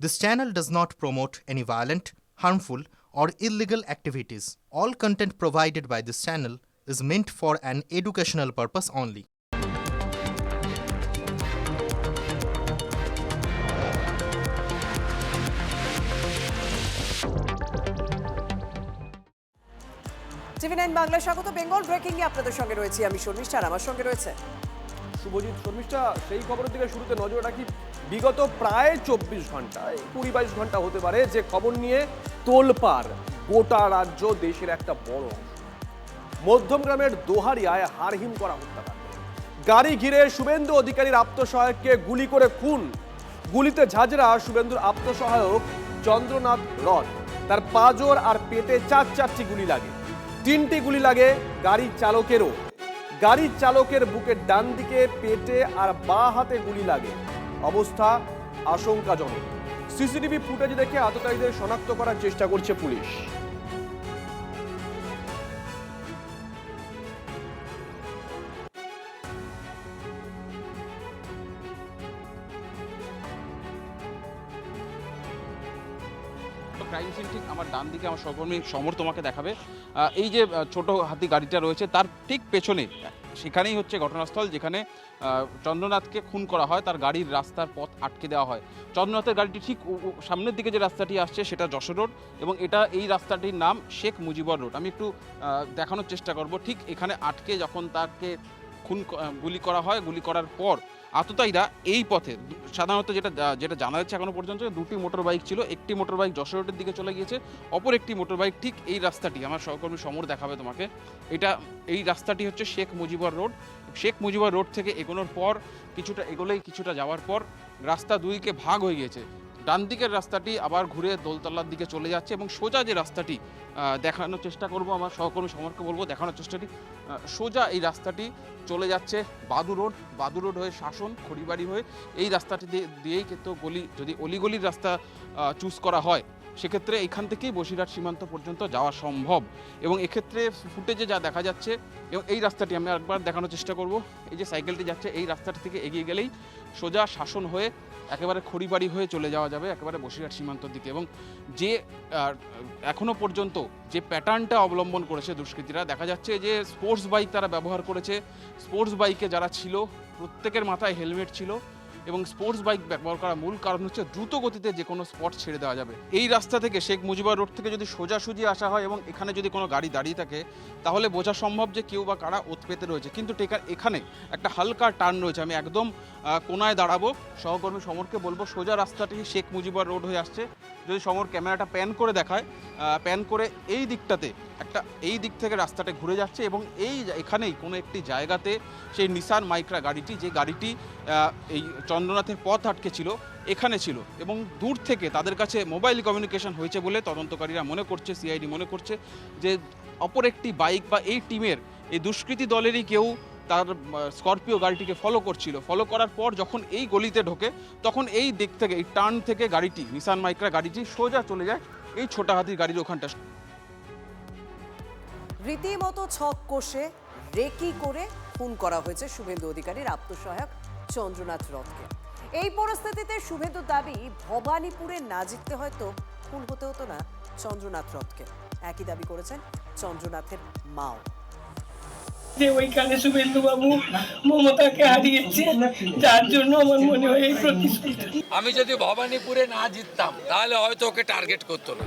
This channel does not promote any violent, harmful, or illegal activities. All content provided by this channel is meant for an educational purpose only. টিভি9 Bangla স্বাগত। Bengal breaking a আপনাদের সঙ্গে রয়েছি আমি শর্মিষ্ঠা, আর আমার সঙ্গে রয়েছে শুভজিৎ। শর্মিষ্ঠা, সেই খবরের দিকে শুরুতে নজর রাখি। বিগত প্রায় 24 ঘন্টায় 20-22 ঘন্টা হতে পারে যে খবর নিয়ে তোলপাড় গোটা রাজ্য, দেশের একটা বড় অংশ। মধ্যমগ্রামের দোহারিয়ায় হারহিম করা হত্যাকাণ্ড। গাড়ি ঘিরে শুভেন্দু অধিকারীর আপ্তসহায়ককে গুলি করে খুন। গুলিতে ঝাঁঝরা শুভেন্দুর আপ্তসহায়ক চন্দ্রনাথ রথ। তার পাঁজর আর পেটে 4টি গুলি লাগে। 3টি গুলি লাগে গাড়ির চালকেরও। গাড়ির চালকের বুকের ডান দিকে, পেটে আর বাঁ হাতে গুলি লাগে। অবস্থা আশঙ্কাজনক। সিসিটিভি ফুটেজ দেখে আততায়ীদের শনাক্ত করার চেষ্টা করছে পুলিশ। ক্রাইম সিন ঠিক আমার ডান দিকে আমার সহকর্মী সমর তোমাকে দেখাবে। এই যে ছোট হাতি গাড়িটা রয়েছে তার ঠিক পেছনে, সেখানেই হচ্ছে ঘটনাস্থল যেখানে চন্দ্রনাথকে খুন করা হয়। তার গাড়ির রাস্তার পথ আটকে দেওয়া হয়। চন্দ্রনাথের গাড়িটি ঠিক সামনের দিকে যে রাস্তাটি আসছে সেটা যশোর রোড, এবং এই রাস্তাটির নাম শেখ মুজিবর রোড। আমি একটু দেখানোর চেষ্টা করব। ঠিক এখানে আটকে যখন তাকে গুলি করা হয়, গুলি করার পর আততায়ীরা এই পথে, সাধারণত যেটা জানা যাচ্ছে এখনো পর্যন্ত, 2টি মোটর বাইক ছিল। একটি মোটর বাইক যশোর রোডের দিকে চলে গিয়েছে, অপর একটি মোটর বাইক ঠিক এই রাস্তাটি, আমার সহকর্মী সমর দেখাবে তোমাকে, এই রাস্তাটি হচ্ছে শেখ মুজিবর রোড। শেখ মুজিবর রোড থেকে এগোনোর পর কিছুটা যাওয়ার পর রাস্তা দুইকে ভাগ হয়ে গিয়েছে। ডান দিকের রাস্তাটি আবার ঘুরে দোলতলার দিকে চলে যাচ্ছে, এবং সোজা যে রাস্তাটি দেখানোর চেষ্টা করব, আমার সহকর্মী সমরকে বলবো দেখানোর চেষ্টাটি, সোজা এই রাস্তাটি চলে যাচ্ছে বাদু রোড হয়ে শাসন খড়িবাড়ি হয়ে এই রাস্তাটি দিয়েই কিন্তু যদি অলিগলির রাস্তা চুজ করা হয় সেক্ষেত্রে এখান থেকেই বসিরহাট সীমান্ত পর্যন্ত যাওয়া সম্ভব। এবং এক্ষেত্রে ফুটেজে যা দেখা যাচ্ছে, এবং এই রাস্তাটি আমি একবার দেখানোর চেষ্টা করব। এই যে সাইকেলটি যাচ্ছে এই রাস্তাটি থেকে এগিয়ে গেলেই সোজা শাসন হয়ে একেবারে খড়িবাড়ি হয়ে চলে যাওয়া যাবে একেবারে বসিরহাট সীমান্তর দিকে। এবং যে এখনো পর্যন্ত যে প্যাটার্নটা অবলম্বন করেছে দুষ্কৃতীরা, দেখা যাচ্ছে যে স্পোর্টস বাইক তারা ব্যবহার করেছে। স্পোর্টস বাইকে যারা ছিল প্রত্যেকের মাথায় হেলমেট ছিল, এবং স্পোর্টস বাইক ব্যবহার করার মূল কারণ হচ্ছে দ্রুত গতিতে যে কোনো স্পট ছেড়ে দেওয়া যাবে। এই রাস্তা থেকে শেখ মুজিবর রোড থেকে যদি সোজাসুজি আসা হয় এবং এখানে যদি কোনো গাড়ি দাঁড়িয়ে থাকে তাহলে বোঝা সম্ভব যে কেউ বা কারা ওতপেতে রয়েছে। কিন্তু এখানে একটা হালকা টার্ন রয়েছে। আমি একদম কোনায় দাঁড়াবো, সহকর্মী সমরকে বলবো সোজা রাস্তাটি শেখ মুজিবর রোড হয়ে আসছে। যদি সমর ক্যামেরাটা প্যান করে দেখায়, প্যান করে এই দিকটাতে এই দিক থেকে রাস্তাটা ঘুরে যাচ্ছে, এবং এখানেই কোনো একটি জায়গাতে সেই নিসান মাইক্রা গাড়িটি, যে গাড়িটি এই চন্দ্রনাথের পথ আটকে ছিল, এখানে ছিল। এবং দূর থেকে তাদের কাছে মোবাইল কমিউনিকেশন হয়েছে বলে তদন্তকারীরা মনে করছে, সিআইডি মনে করছে যে অপর একটি বাইক বা এই টিমের, এই দুষ্কৃতী দলেরই কেউ তার স্করপিও গাড়িটিকে ফলো করছিল। ফলো করার পর যখন এই গলিতে ঢোকে তখন এই দিক থেকে, এই টার্ন থেকে গাড়িটি, নিসান মাইক্রা গাড়িটি সোজা চলে যায় এই ছোট হাতির গাড়ির ওখানটা। রীতিমতো ছক কষে রেকি করে খুন করা হয়েছে শুভেন্দু অধিকারীর আত্মসহায়ক চন্দ্রনাথ রথকে। এই পরিস্থিতিতে শুভেন্দুর দাবি, ভবানীপুরে না জিততে হয়তো খুন হতে হতো না চন্দ্রনাথ রথকে। একই দাবি করেছেন চন্দ্রনাথের মাও। যে ওইখানে শুভেন্দু বাবু মমতাকে হারিয়েছে, যার জন্য আমার মনে হয় এই প্রতিশ্রুতি। আমি যদি ভবানীপুরে না জিততাম তাহলে হয়তো ওকে টার্গেট করতো না।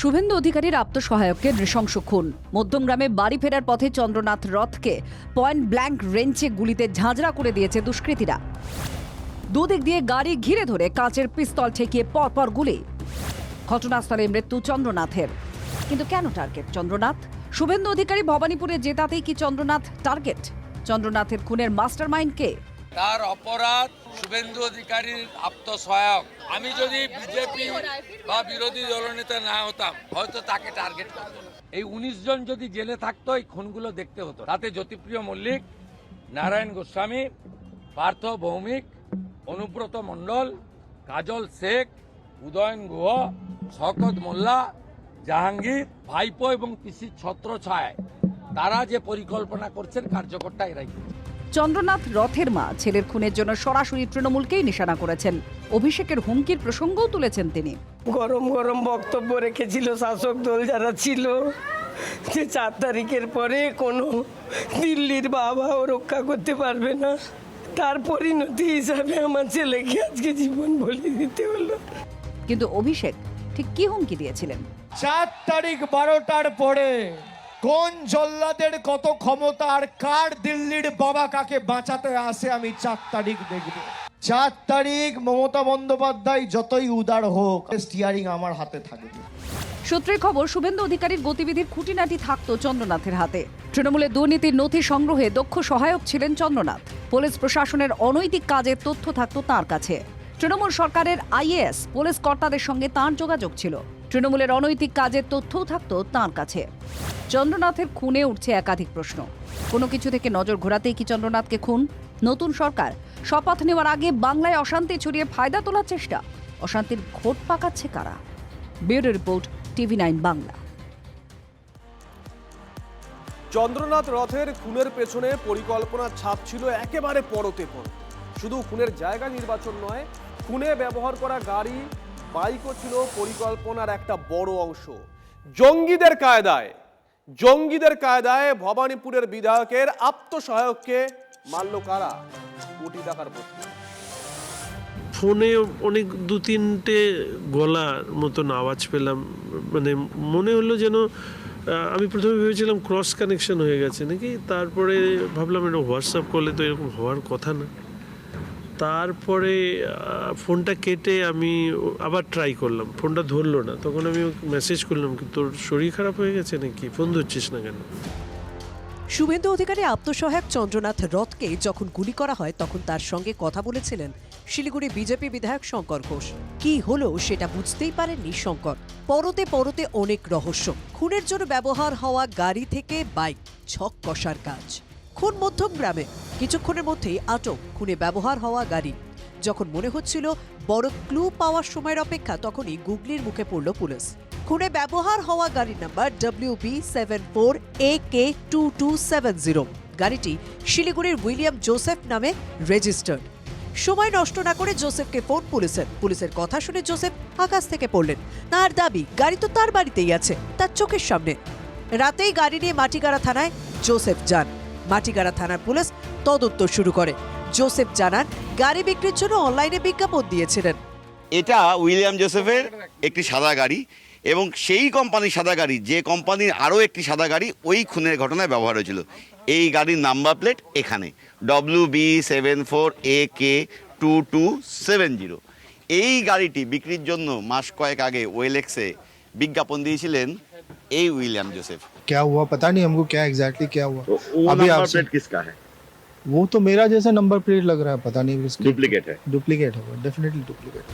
শুভেন্দু অধিকারীর আত্মসহায়ককে নৃশংস খুন। মধ্যমগ্রামে বাড়ি ফেরার পথে চন্দ্রনাথ রথকে পয়েন্ট ব্ল্যাঙ্ক রেঞ্চে গুলিতে ঝাঁঝরা করে দিয়েছে দুষ্কৃতীরা। দুদিক দিয়ে গাড়ি ঘিরে ধরে কাঁচের পিস্তল ঠেকিয়ে পরপর গুলি। ঘটনাস্থলে মৃত্যু চন্দ্রনাথের। কিন্তু কেন টার্গেট চন্দ্রনাথ? শুভেন্দু অধিকারী ভবানীপুরে জেতাতেই কি চন্দ্রনাথ টার্গেট? চন্দ্রনাথের খুনের মাস্টারমাইন্ড কে? তার অপরাধ শুভেন্দু অধিকারীর আত্মসহায়ক। আমি যদি বিজেপি বা বিরোধী দলনেতা না হতাম হয়তো তাকে টার্গেট করতো। এই 19 জন যদি জেলে থাকতো এই খুনগুলো দেখতে হতো। তাতে জ্যোতিপ্রিয় মল্লিক, নারায়ণ গোস্বামী, পার্থ ভৌমিক, অনুব্রত মণ্ডল, কাজল শেখ, উদয়ন গুহ, শওকত মোল্লা, জাহাঙ্গীর, ভাইপো এবং পিসির ছত্রছায়ায় তারা যে পরিকল্পনা করছেন কার্যকর্তা এরাই। চন্দ্রনাথ রথের মা ছেলের খুনের জন্য সরাসরি তৃণমূলকেই নিশানা করেছেন। অভিষেকের হুমকির প্রসঙ্গও তুলেছেন তিনি। গরম গরম বক্তব্য রেখেছিল শাসক দল যারা ছিল, যে 4 তারিখের পরে কোনো দিল্লির বাবাও রক্ষা করতে পারবে না। তার পরিণতি হিসাবে আমার ছেলেকে আজকে জীবন বলি দিতে হলো। কিন্তু অভিষেক ঠিক কি হুমকি দিয়েছিলেন? 4 তারিখ 12টার পরে কোন জল্লাদের কত ক্ষমতা আর কার দিল্লির বাবা কাকে বাঁচাতে আসে আমি 4 তারিখ দেখব। 4 তারিখ মমতা বন্দ্যোপাধ্যায় যতই উদার হোক, স্টিয়ারিং আমার হাতে থাকবে। সূত্রের খবর, শুভেন্দু অধিকারীর গতিবিধির খুঁটিনাটি থাকতো চন্দ্রনাথের হাতে। তৃণমূলের দুর্নীতির নথি সংগ্রহে দক্ষ সহায়ক ছিলেন চন্দ্রনাথ। পুলিশ প্রশাসনের অনৈতিক কাজের তথ্য থাকতো তাঁর কাছে। তৃণমূল সরকারের আইএএস পুলিশ কর্তাদের সঙ্গে তাঁর যোগাযোগ ছিল। তৃণমূলের অনৈতিক কাজের তথ্যও থাকতো তাঁর কাছে। চন্দ্রনাথের খুনে উঠছে একাধিক প্রশ্ন। কোনো কিছু থেকে নজর ঘোরাতেই কি চন্দ্রনাথকে খুন? নতুন সরকার শপথ নেওয়ার আগে বাংলায় অশান্তি ছড়িয়ে ফায়দা তোলার চেষ্টা। অশান্তির ঘোট পাকাচ্ছে কারা? Bureau report, TV9 Bangla. Chandranath রথের খুনের পেছনে পরিকল্পনার ছাপ ছিল একেবারে পরতে পর। শুধু খুনের জায়গা নির্বাচন নয়, খুনে ব্যবহার করা গাড়ি, বাইকও ছিল পরিকল্পনার একটা বড় অংশ। জঙ্গিদের কায়দায় ভবানীপুরের বিধায়কের আত্মসহায়ককে মারল কারা? কোটি টাকার প্রশ্ন। ফোনে অনেক 2-3টে গলার মতন আওয়াজ পেলাম, মানে মনে হলো যেন আমি প্রথমে ভেবেছিলাম ক্রস কানেকশন হয়ে গেছে নাকি, তারপরে ভাবলাম এটা হোয়াটসঅ্যাপ করলে তো এরকম হওয়ার কথা না। তারপরে ফোনটা কেটে আমি আবার ট্রাই করলাম, ফোনটা ধরলো না। তখন আমি মেসেজ করলাম, কি তোর শরীর খারাপ হয়ে গেছে নাকি, ফোন ধরছিস না কেন? শুভেন্দু অধিকারী আত্মসহায়ক চন্দ্রনাথ রথকে যখন গুলি করা হয় তখন তার সঙ্গে কথা বলেছিলেন শিলিগুড়ি বিজেপি বিধায়ক শঙ্কর ঘোষ। কি হলো সেটা বুঝতেই পারেননি শঙ্কর। পরতে পরতে অনেক রহস্য। খুনের জন্য ব্যবহার হওয়া গাড়ি থেকে বাইক, ছক কষার কাজ। খুন মধ্যমগ্রামে, কিছুক্ষণের মধ্যেই আটক খুনে ব্যবহার হওয়া গাড়ি। যখন মনে হচ্ছিল বড় ক্লু পাওয়ার সময়ের অপেক্ষা, তখনই গুগলির মুখে পড়ল পুলিশ। খুনে ব্যবহার হওয়া গাড়ির নাম্বার WB74AK2270। গাড়িটি শিলিগুড়ির উইলিয়াম জোসেফ নামে রেজিস্টার্ড। সময় নষ্ট না করে জোসেফকে ফোন পুলিশের কথা শুনে জোসেফ আকাশ থেকে পড়লেন। তার দাবি গাড়ি তো তার বাড়িতেই আছে, তার চোখের সামনে। রাতেই গাড়ি নিয়ে মাটিগাড়া থানায় জোসেফ যান। মাটিগাড়া থানার পুলিশ তদন্ত শুরু করে। জোসেফ জানান গাড়ি বিক্রির জন্য অনলাইনে বিজ্ঞাপন দিয়েছিলেন। এটা উইলিয়াম জোসেফের একটি সাদা গাড়ি, এবং সেই কোম্পানির সাদা গাড়ি, যে কোম্পানির আরও একটি সাদা গাড়ি ওই খুনের ঘটনায় ব্যবহার হয়েছিল। এই গাড়ির নাম্বার প্লেট এখানে WB74AK2270। এই গাড়িটি বিক্রির জন্য মাস কয়েক আগে ওয়েলেক্সে বিজ্ঞাপন দিয়েছিলেন এই উইলিয়াম জোসেफ। क्या हुआ पता नहीं हमको, क्या एग्जैक्टली क्या हुआ। अभी नंबर प्लेट किसका है? वो तो मेरा जैसा नंबर प्लेट लग रहा है, पता नहीं किसका। डुप्लीकेट है? डुप्लीकेट है, डेफिनेटली डुप्लीकेट।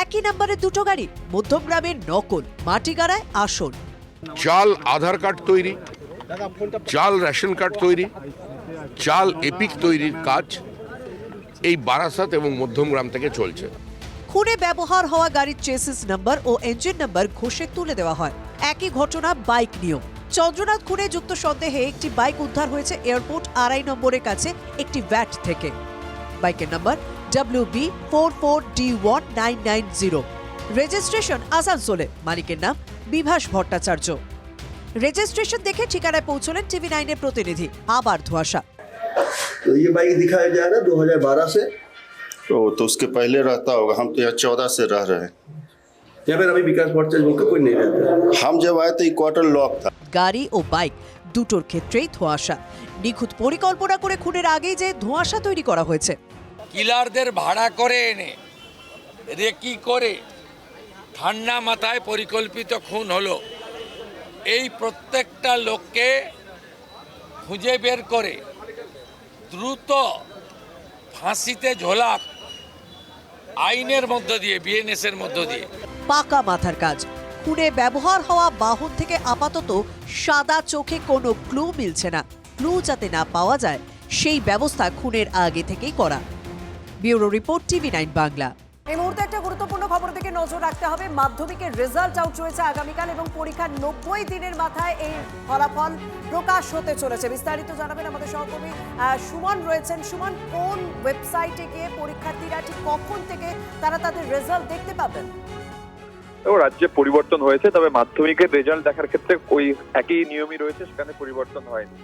একই নম্বরের দুটো গাড়ি, মধ্যমগ্রামের নকল, মাটিগাড়ায় আসল। জাল আধার কার্ড তৈরি, জাল রেশন কার্ড তৈরি, জাল এপিক তৈরির কাজ এই বারাসাত এবং মধ্যমগ্রাম থেকে চলছে। খুনে ব্যবহার হওয়া গাড়ির চেসিস নাম্বার ও ইঞ্জিন নাম্বার ঘষে তুলে দেওয়া হয়। একই ঘটনা বাইক নিয়েও। চন্দ্রনাথ খুনে যুক্ত সন্দেহে একটি বাইক উদ্ধার হয়েছে এয়ারপোর্ট 2.5 নম্বরের কাছে একটি ভ্যাট থেকে। বাইকের নাম্বার WB44D1990। রেজিস্ট্রেশন আসানসোলে। মালিকের নাম বিভাস ভট্টাচার্য। রেজিস্ট্রেশন দেখে ঠিকানায় পৌঁছলেন TV9 এর প্রতিনিধি। আবার ধোঁয়াশা। तो ये बाइक दिखाया जा रहा है 2012 से। तो उसके पहले रहता होगा, हम तो यहाँ 14 से रह रहे हैं। या फिर अभी विकास भट्टाचार्य का कोई नहीं रहता। हम जब आए तो ये क्वार्टर लॉक था। গাড়ি ও বাইক দুটোর ক্ষেত্রেই ধোঁয়াশা। নিখুঁত পরিকল্পনা করে খুনের আগেই যে ধোঁয়াশা তৈরি করা হয়েছে। কিলারদের ভাড়া করে এনে রেকি করে ঠান্ডা মাথায় পরিকল্পিত খুন হলো। এই প্রত্যেকটা লোককে খুঁজে বের করে দ্রুত ফাঁসিতে ঝোলা আইনের মধ্য দিয়ে, বিএনএস এর মধ্য দিয়ে। পাকা মাথার কাজ। খুনে ব্যবহার হওয়া বাহন থেকে আপাতত সাদা চোখে কোনো ক্লু মিলছে না। ক্লু যাতে না পাওয়া যায় সেই ব্যবস্থা খুনের আগে থেকেই করা। Bureau report, TV9 Bangla. এই মুহূর্তে একটা গুরুত্বপূর্ণ খবর দিকে নজর রাখতে হবে। মাধ্যমিকের রেজাল্ট আউট রয়েছে আগামীকাল এবং পরীক্ষার 90 দিনের মাথায় এই ফলাফল প্রকাশ হতে চলেছে। বিস্তারিত জানাবেন আমাদের সহকর্মী সুমন রয়েছেন। সুমন, কোন ওয়েবসাইটে গিয়ে পরীক্ষার্থীরা ঠিক কখন থেকে তারা তাদের রেজাল্ট দেখতে পাবেন? রাজ্যে পরিবর্তন হয়েছে, তবে মাধ্যমিকের রেজাল্ট দেখার ক্ষেত্রে ওই একই নিয়মই রয়েছে, সেখানে পরিবর্তন হয়নি।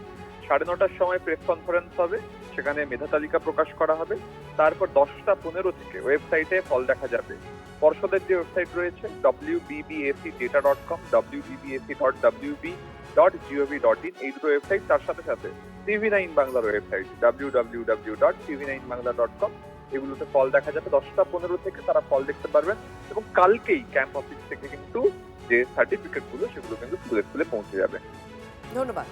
9:30টার সময় প্রেস কনফারেন্স হবে, সেখানে মেধা তালিকা প্রকাশ করা হবে। তারপর 10:15 থেকে ওয়েবসাইটে ফল দেখা যাবে। পর্ষদের যে ওয়েবসাইট রয়েছে wbbacdata.com, wbbac.wb.gov.in, এই দুটো ওয়েবসাইট, তার সাথে সাথে TV9 বাংলার ওয়েবসাইট www.tv9bangla.com, এগুলোতে ফল দেখা যাবে। 10:15 থেকে তারা ফল দেখতে পারবেন এবং কালকেই ক্যাম্প অফিস থেকে কিন্তু যে সার্টিফিকেট গুলো সেগুলো কিন্তু স্কুলে স্কুলে পৌঁছে যাবে। ধন্যবাদ।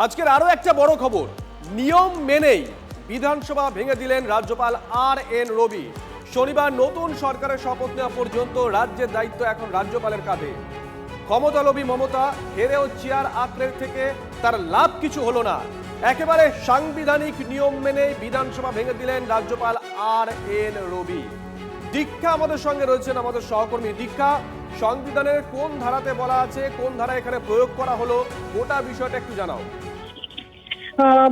আজকের আরো একটা বড় খবর, নিয়ম মেনেই বিধানসভা ভেঙে দিলেন রাজ্যপাল RN রবি। শনিবার নতুন সরকারের শপথ নেওয়া পর্যন্ত রাজ্যের দায়িত্ব এখন রাজ্যপালের কাঁধে। ক্ষমতালোভী মমতা হেরেও চেয়ার আঁকড়ে থেকে তার লাভ কিছু হলো না। একেবারে সাংবিধানিক নিয়ম মেনে বিধানসভা ভেঙে দিলেন রাজ্যপাল RN রবি। দীক্ষা আমাদের সঙ্গে রয়েছেন, আমাদের সহকর্মী। দীক্ষা, সংবিধানের কোন ধারাতে বলা আছে, কোন ধারা এখানে প্রয়োগ করা হলো, গোটা বিষয়টা একটু জানাও।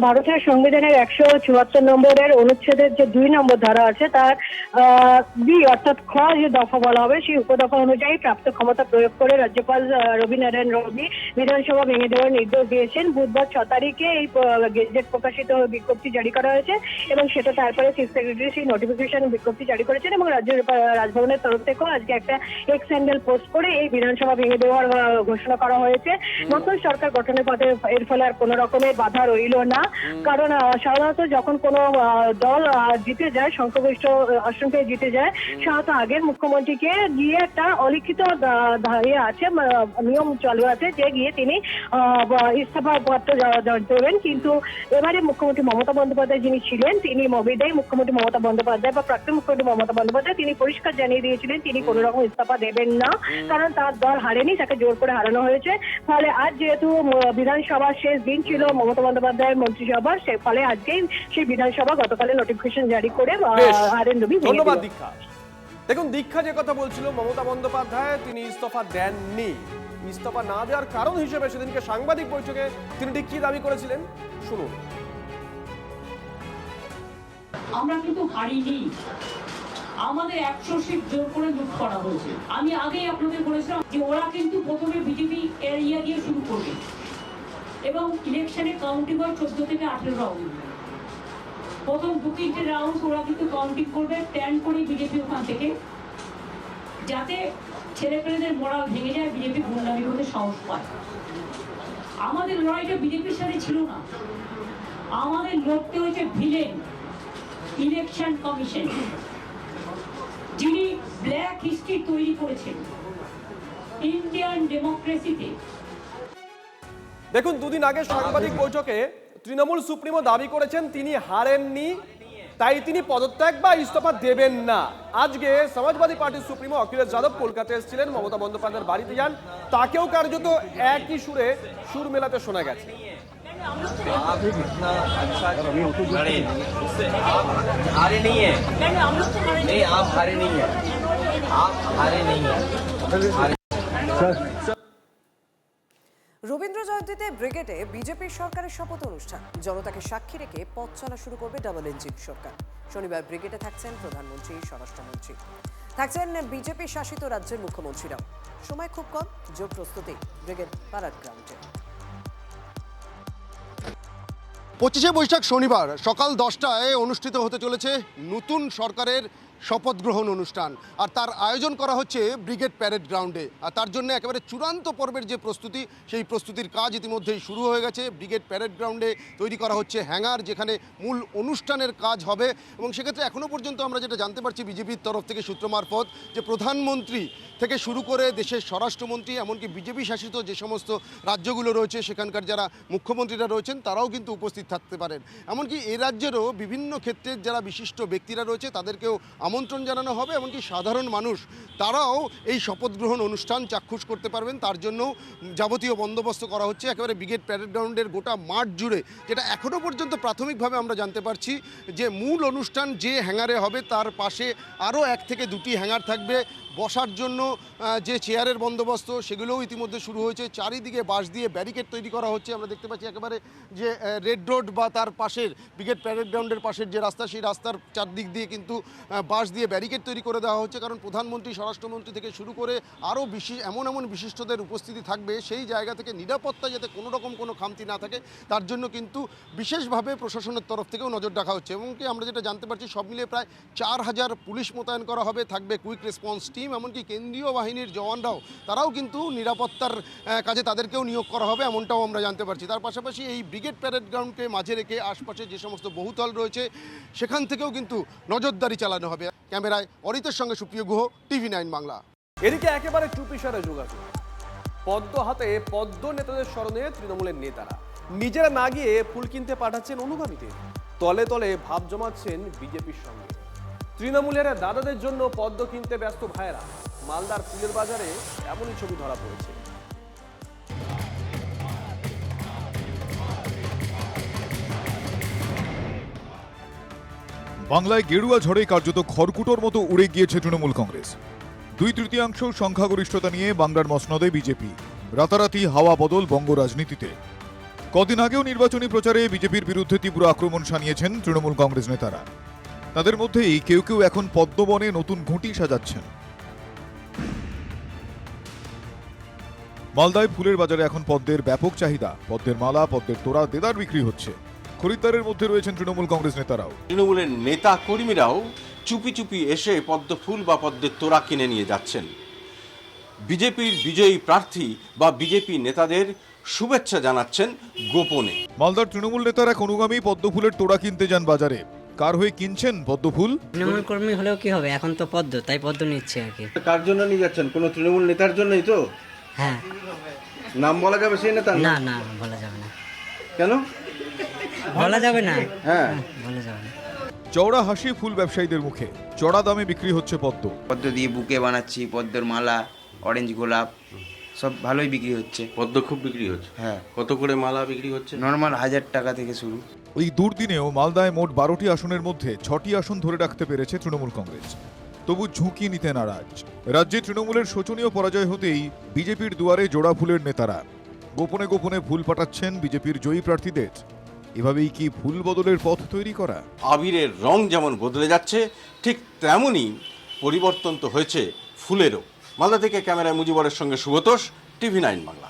ভারতের সংবিধানের 174 নম্বরের অনুচ্ছেদের যে 2 নম্বর ধারা আছে তার বি অর্থাৎ খ যে দফা বলা হবে, সেই উপদফা অনুযায়ী প্রাপ্ত ক্ষমতা প্রয়োগ করে রাজ্যপাল রবীন্দ্রনাথ রবি বিধানসভা ভেঙে দেওয়ার নির্দেশ দিয়েছেন। বুধবার 6 তারিখে এই গেজেট প্রকাশিত বিজ্ঞপ্তি জারি করা হয়েছে এবং সেটা তারপরে চিফ সেক্রেটারি সেই নোটিফিকেশন বিজ্ঞপ্তি জারি করেছেন এবং রাজভবনের তরফ থেকেও আজকে একটা এক্স হ্যান্ডেল পোস্ট করে এই বিধানসভা ভেঙে দেওয়ার ঘোষণা করা হয়েছে। নতুন সরকার গঠনের পথে এর ফলে আর কোনো রকমের বাধা রইল না, কারণ সাধারণত যখন কোনো দল জিতে যায়, সংখ্যাগরিষ্ঠ আসন পেয়ে জিতে যায়, সাধারণত আগের মুখ্যমন্ত্রীকে গিয়ে একটা অলিখিত আছে, নিয়ম চালু আছে যে গিয়ে তিনি ইস্তফা পত্র দেবেন। কিন্তু এবারে মুখ্যমন্ত্রী মমতা বন্দ্যোপাধ্যায় যিনি ছিলেন, তিনি বিদায়ী মুখ্যমন্ত্রী মমতা বন্দ্যোপাধ্যায় বা প্রাক্তন মুখ্যমন্ত্রী মমতা বন্দ্যোপাধ্যায় তিনি পরিষ্কার জানিয়ে দিয়েছিলেন তিনি কোনো রকম ইস্তফা দেবেন না, কারণ তার দল হারেনি, তাকে জোর করে হারানো হয়েছে। ফলে আজ যেহেতু বিধানসভার শেষ দিন ছিল মমতা বন্দ্যোপাধ্যায়ের মন্ত্রিসভার, সে ফলে আজকেই সেই বিধানসভা গতকালে নোটিফিকেশন জারি করে RN রবি। ধন্যবাদ দীক্ষা। দেখুন, দীক্ষা যে কথা বলছিল, মমতা বন্দ্যোপাধ্যায় তিনি ইস্তফা দেননি। ইস্তফা না দেওয়ার কারণ হিসেবে সেদিনকে সাংবাদিক বৈঠকে তিনি ঠিক কি দাবি করেছিলেন শুনুন। আমরা কিন্তু হারিনি, আমাদের 100 সিট জোর করে লুট করা হয়েছে। আমি আগেই আপনাদের বলেছিলাম যে ওরা কিন্তু প্রথমে বিজেপি এরিয়া দিয়ে শুরু করবে এবং ইলেকশনে কাউন্টিং হয় 14 থেকে 18 রাউন্ড। প্রথম 2-3টে রাউন্ড ওরা কিন্তু কাউন্টিং করবে, প্ল্যান করে বিজেপি ওখান থেকে, যাতে ছেলেপেলেদের মোরাল ভেঙে যায়, বিজেপি গুন্ডামি করতে সাহস পায়। আমাদের লড়াইটা বিজেপির সাথে ছিল না, আমাদের লড়তে হয়েছে ভিলেন ইলেকশন কমিশন, যিনি ব্ল্যাক হিস্ট্রি তৈরি করেছেন ইন্ডিয়ান ডেমোক্রেসিতে। দেখুন, দুদিন আগে সাংবাদিক বৈঠকে তৃণমূল সুপ্রিমো দাবি করেছেন তিনি হারেননি, তাই তিনি পদত্যাগ বা ইস্তফা দেবেন না। আজকে সমাজবাদী পার্টির সুপ্রিমো অখিলেশ যাদব কলকাতায় এসেছিলেন, মমতা বন্দ্যোপাধ্যায়ের বাড়িতে যান, তাকেও কার্যত একই সুরে সুর মেলাতে শোনা গেছে। রবীন্দ্র জয়ন্তীতে ব্রিগেডে বিজেপির সরকারের শপথ অনুষ্ঠান, জনতাকে সাক্ষী রেখে পথ চলা শুরু করবে ডাবল ইঞ্জিন সরকার। শনিবার ব্রিগেডে থাকছেন প্রধানমন্ত্রী, স্বরাষ্ট্রমন্ত্রী, থাকছেন বিজেপি শাসিত রাজ্যের মুখ্যমন্ত্রীরাও। সময় খুব কম, যোগ প্রস্তুতি ব্রিগেড প্যারেড গ্রাউন্ডে। 25শে বৈশাখ শনিবার সকাল 10টায় অনুষ্ঠিত হতে চলেছে নতুন সরকারের শপথ গ্রহণ অনুষ্ঠান, আর তার আয়োজন করা হচ্ছে ব্রিগেড প্যারেড গ্রাউন্ডে। আর তার জন্য একেবারে চূড়ান্ত পর্বের যে প্রস্তুতি, সেই প্রস্তুতির কাজ ইতিমধ্যেই শুরু হয়ে গেছে। ব্রিগেড প্যারেড গ্রাউন্ডে তৈরি করা হচ্ছে হ্যাঙ্গার, যেখানে মূল অনুষ্ঠানের কাজ হবে। এবং সেক্ষেত্রে এখনও পর্যন্ত আমরা যেটা জানতে পারছি বিজেপির তরফ থেকে সূত্র মারফত, যে প্রধানমন্ত্রী থেকে শুরু করে দেশের স্বরাষ্ট্রমন্ত্রী, এমনকি বিজেপি শাসিত যে সমস্ত রাজ্যগুলো রয়েছে সেখানকার যারা মুখ্যমন্ত্রীরা রয়েছেন তারাও কিন্তু উপস্থিত থাকতে পারেন। এমনকি এ রাজ্যেরও বিভিন্ন ক্ষেত্রের যারা বিশিষ্ট ব্যক্তিরা রয়েছে তাদেরকেও আমন্ত্রণ জানানো হবে, এমনকি সাধারণ মানুষ তারাও এই শপথ গ্রহণ অনুষ্ঠান চাক্ষুষ করতে পারবেন। তার জন্য যাবতীয় বন্দোবস্ত করা হচ্ছে একেবারে ব্রিগেড প্যারেড গ্রাউন্ডের গোটা মাঠ জুড়ে। যেটা এখনও পর্যন্ত প্রাথমিকভাবে আমরা জানতে পারছি যে মূল অনুষ্ঠান যে হ্যাঙ্গারে হবে তার পাশে আরও 1 থেকে 2টি হ্যাঙ্গার থাকবে। বসার জন্য যে চেয়ারের বন্দোবস্ত সেগুলোও ইতিমধ্যে শুরু হয়েছে। চারিদিকে বাঁশ দিয়ে ব্যারিকেড তৈরি করা হচ্ছে। আমরা দেখতে পাচ্ছি একেবারে যে রেড রোড বা তার পাশের ব্রিগেড প্যারেড গ্রাউন্ডের পাশের যে রাস্তা, সেই রাস্তার চারদিক দিয়ে কিন্তু বাঁশ দিয়ে ব্যারিকেড তৈরি করে দেওয়া হচ্ছে। কারণ প্রধানমন্ত্রী, স্বরাষ্ট্রমন্ত্রী থেকে শুরু করে আরও এমন বিশিষ্টদের উপস্থিতি থাকবে, সেই জায়গা থেকে নিরাপত্তা যাতে কোনো রকম কোনো খামতি না থাকে তার জন্য কিন্তু বিশেষভাবে প্রশাসনের তরফ থেকেও নজর রাখা হচ্ছে। এবং কি আমরা যেটা জানতে পারছি, সব মিলিয়ে প্রায় 4000 পুলিশ মোতায়েন করা হবে, থাকবে কুইক রেসপন্স টিম, এমনকি কেন্দ্রীয় বাহিনীর জওয়ানরাও তারাও কিন্তু নিরাপত্তার কাজে তাদেরকেও নিয়োগ করা হবে, এমনটাও আমরা জানতে পারছি। তার পাশাপাশি এই ব্রিগেড প্যারেড গ্রাউন্ডকে মাঝে রেখে আশপাশে যে সমস্ত বহুতল রয়েছে সেখান থেকেও কিন্তু নজরদারি চালানো হবে। ক্যামেরায় অরিতের সঙ্গে সুপ্রিয় গুহ, TV9 বাংলা। এদিকে একেবারে চুপিসারে যোগাযোগ, পদ্ম হাতে পদ্ম নেতাদের স্মরণে তৃণমূলের নেতারা নিজেরা না গিয়ে ফুল কিনতে পাঠাচ্ছেন অনুগামীদের, তলে তলে ভাব জমাচ্ছেন বিজেপির সঙ্গে। তৃণমূলের দাদাদের জন্য পদ্ম কিনতে ব্যস্ত ভাইয়েরা। মালদার ফুলের বাজারে এমনই ছবি ধরা পড়েছে। বাংলায় গেরুয়া ঝড়ে কার্যত খড়কুটোর মতো উড়ে গিয়েছে তৃণমূল কংগ্রেস। 2/3 সংখ্যাগরিষ্ঠতা নিয়ে বাংলার মসনদে বিজেপি। রাতারাতি হাওয়া বদল বঙ্গ রাজনীতিতে। কদিন আগেও নির্বাচনী প্রচারে বিজেপির বিরুদ্ধে তীব্র আক্রমণ শানিয়েছেন তৃণমূল কংগ্রেস নেতারা। তাদের মধ্যেই কেউ কেউ এখন পদ্মবনে নতুন ঘুঁটি সাজাচ্ছেন। মালদায় ফুলের বাজারে এখন পদ্মের ব্যাপক চাহিদা। পদ্মের মালা, পদ্মের তোড়া দেদার বিক্রি হচ্ছে। খরিদ্দারের মধ্যে রয়েছেন তৃণমূল কংগ্রেস নেতারাও। তৃণমূলের নেতা কর্মীরাও চুপি চুপি এসে পদ্ম ফুল বা পদ্মের তোড়া কিনে নিয়ে যাচ্ছেন। বিজেপির বিজয়ী প্রার্থী বা বিজেপি নেতাদের শুভেচ্ছা জানাচ্ছেন গোপনে। মালদার তৃণমূল নেতার এক অনুগামী পদ্ম ফুলের তোড়া কিনতে যান বাজারে। কার হয়ে কিনছেন পদ্ম ফুল? তৃণমূল কর্মী হলেও কি হবে, এখন তো পদ্ম, তাই পদ্ম নিচ্ছে আর কি। কার জন্য নিয়ে যাচ্ছেন? কোনো তৃণমূল নেতার জন্যই তো? হ্যাঁ। নাম বলা যাবে সেই নেতার? না না, বলা যাবে না। কেন বলা যাবে না? হ্যাঁ, বলা যাবে না। চওড়া হাসি ফুল ব্যবসায়ীদের মুখে। চড়া দামে বিক্রি হচ্ছে পদ্ম। পদ্ম দিয়ে বুকে বানাচ্ছি, পদ্মের মালা, অরেঞ্জ গোলাপ, সব ভালোই বিক্রি হচ্ছে। পদ্ম খুব বিক্রি হচ্ছে? হ্যাঁ। কত করে মালা বিক্রি হচ্ছে? নর্মাল 1000 টাকা থেকে শুরু। ওই দুর্দিনেও মালদায় মোট 12টি আসনের মধ্যে 6টি আসন ধরে রাখতে পেরেছে তৃণমূল কংগ্রেস। তবু ঝুঁকি নিতে নারাজ। রাজ্যে তৃণমূলের শোচনীয় পরাজয় হতেই বিজেপির দুয়ারে জোড়া ফুলের নেতারা। গোপনে গোপনে ফুল পাঠাচ্ছেন বিজেপির জয়ী প্রার্থীদের। এভাবেই কি ফুল বদলের পথ তৈরি করা? আবিরের রং যেমন বদলে যাচ্ছে, ঠিক তেমনই পরিবর্তন তো হয়েছে ফুলেরও। মালদা থেকে ক্যামেরায় মুজিবরের সঙ্গে সুব্রতোষ, TV9 বাংলা।